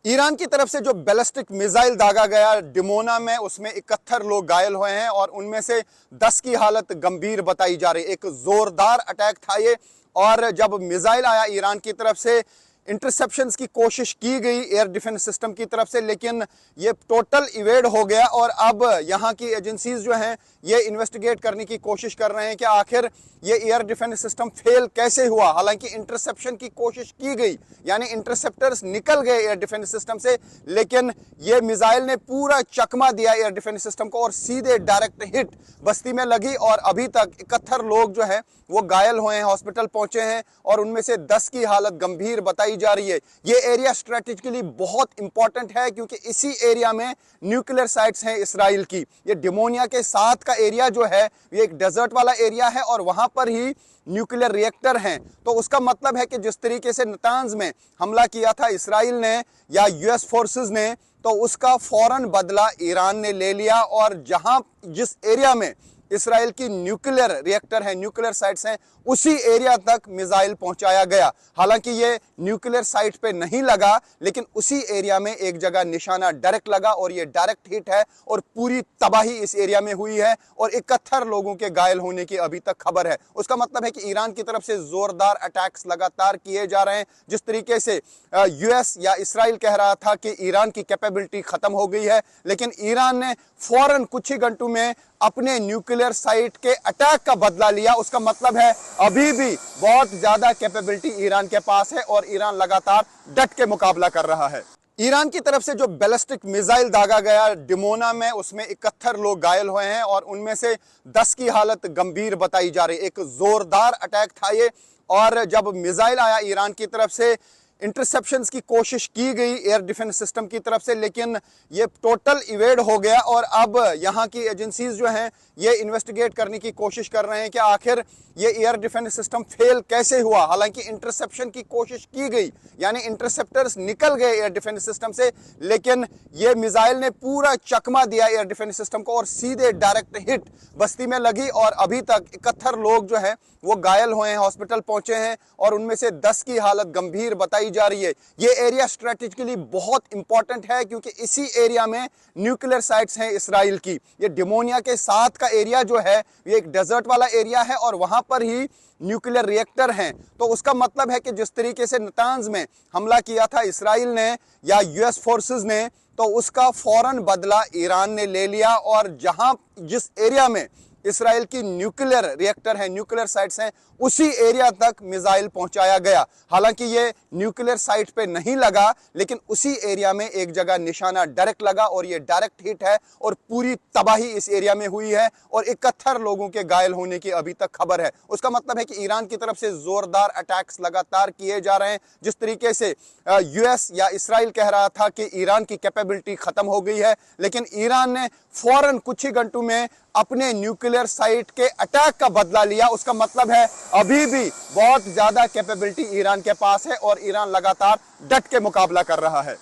Iran की तरफ से जो बैलिस्टिक मिसाइल दागा गया डिमोना में, उसमें 71 लोग घायल हुए हैं और उनमें से 10 की हालत गंभीर बताई जा रही है। एक जोरदार अटैक था ये, और जब मिसाइल आया ईरान की तरफ से, इंटरसेप्शंस की कोशिश की गई एयर डिफेंस सिस्टम की तरफ से, लेकिन ये टोटल इवेड हो गया। और अब यहाँ की एजेंसीज जो हैं ये इन्वेस्टिगेट करने की कोशिश कर रहे हैं कि आखिर ये एयर डिफेंस सिस्टम फेल कैसे हुआ। हालांकि इंटरसेप्शन की कोशिश की गई, यानी इंटरसेप्टर्स निकल गए एयर डिफेंस सिस्टम से, लेकिन ये मिसाइल ने पूरा चकमा दिया एयर डिफेंस सिस्टम को और सीधे डायरेक्ट हिट बस्ती में लगी। और अभी तक 71 लोग जो हैं वो घायल हुए हैं, हॉस्पिटल पहुंचे हैं, और उनमें से 10 की हालत गंभीर बताई जा रही है। ये एरिया स्ट्रेटेजिकली बहुत इंपॉर्टेंट है क्योंकि इसी एरिया में न्यूक्लियर साइट्स हैं इसराइल की। ये डिमोनिया के साथ का एरिया जो है ये एक डेजर्ट वाला एरिया है और वहां पर ही न्यूक्लियर रिएक्टर हैं। तो उसका मतलब है कि जिस तरीके से नतांज में हमला किया था इसराइल ने या यूएस फोर्सेस ने, तो उसका फौरन बदला ईरान ने ले लिया, और जहां जिस एरिया में इसराइल की न्यूक्लियर रिएक्टर है, न्यूक्लियर साइट्स हैं, उसी एरिया तक मिसाइल पहुंचाया गया। हालांकि ये न्यूक्लियर साइट पे नहीं लगा, लेकिन उसी एरिया में एक जगह निशाना डायरेक्ट लगा और ये डायरेक्ट हिट है और पूरी तबाही इस एरिया में हुई है और 71 लोगों के घायल होने की अभी तक खबर है। उसका मतलब है कि ईरान की तरफ से जोरदार अटैक्स लगातार किए जा रहे हैं। जिस तरीके से यूएस या इसराइल कह रहा था कि ईरान की कैपेबिलिटी खत्म हो गई है, लेकिन ईरान ने फौरन कुछ ही घंटों में अपने न्यूक्लियर साइट के अटैक का बदला लिया। उसका मतलब है अभी भी बहुत ज्यादा कैपेबिलिटी ईरान के पास है और ईरान लगातार डट के मुकाबला कर रहा है। ईरान की तरफ से जो बैलिस्टिक मिसाइल दागा गया डिमोना में, उसमें 71 लोग घायल हुए हैं और उनमें से 10 की हालत गंभीर बताई जा रही है। एक जोरदार अटैक था ये, और जब मिसाइल आया ईरान की तरफ से, इंटरसेप्शंस की कोशिश की गई एयर डिफेंस सिस्टम की तरफ से, लेकिन ये टोटल इवेड हो गया। और अब यहाँ की एजेंसीज जो हैं ये इन्वेस्टिगेट करने की कोशिश कर रहे हैं कि आखिर ये एयर डिफेंस सिस्टम फेल कैसे हुआ। हालांकि इंटरसेप्शन की कोशिश की गई, यानी इंटरसेप्टर्स निकल गए एयर डिफेंस सिस्टम से, लेकिन ये मिसाइल ने पूरा चकमा दिया एयर डिफेंस सिस्टम को और सीधे डायरेक्ट हिट बस्ती में लगी। और अभी तक 71 लोग जो हैं वो घायल हुए हैं, हॉस्पिटल पहुंचे हैं, और उनमें से 10 की हालत गंभीर बताई जा रही है। ये एरिया स्ट्रेटेजिकली बहुत इंपॉर्टेंट है क्योंकि इसी एरिया में न्यूक्लियर साइट्स हैं इसराइल की। ये डिमोनिया के साथ का एरिया जो है ये एक डेजर्ट वाला एरिया है और वहां पर ही न्यूक्लियर रिएक्टर हैं। तो उसका मतलब है कि जिस तरीके से नतांज में हमला किया था इसराइल ने या यूएस फोर्सेस ने, तो उसका फौरन बदला ईरान ने ले लिया, और जहां जिस एरिया में इसराइल की न्यूक्लियर रिएक्टर है, न्यूक्लियर साइट्स हैं, उसी एरिया तक मिसाइल पहुंचाया गया। हालांकि ये न्यूक्लियर साइट पे नहीं लगा, लेकिन उसी एरिया में एक जगह निशाना डायरेक्ट लगा और ये डायरेक्ट हिट है और पूरी तबाही इस एरिया में हुई है और 71 लोगों के घायल होने की अभी तक खबर है। उसका मतलब है कि ईरान की तरफ से जोरदार अटैक्स लगातार किए जा रहे हैं। जिस तरीके से यूएस या इसराइल कह रहा था कि ईरान की कैपेबिलिटी खत्म हो गई है, लेकिन ईरान ने फौरन कुछ ही घंटों में अपने न्यूक्लियर साइट के अटैक का बदला लिया। उसका मतलब है अभी भी बहुत ज्यादा कैपेबिलिटी ईरान के पास है और ईरान लगातार डट के मुकाबला कर रहा है।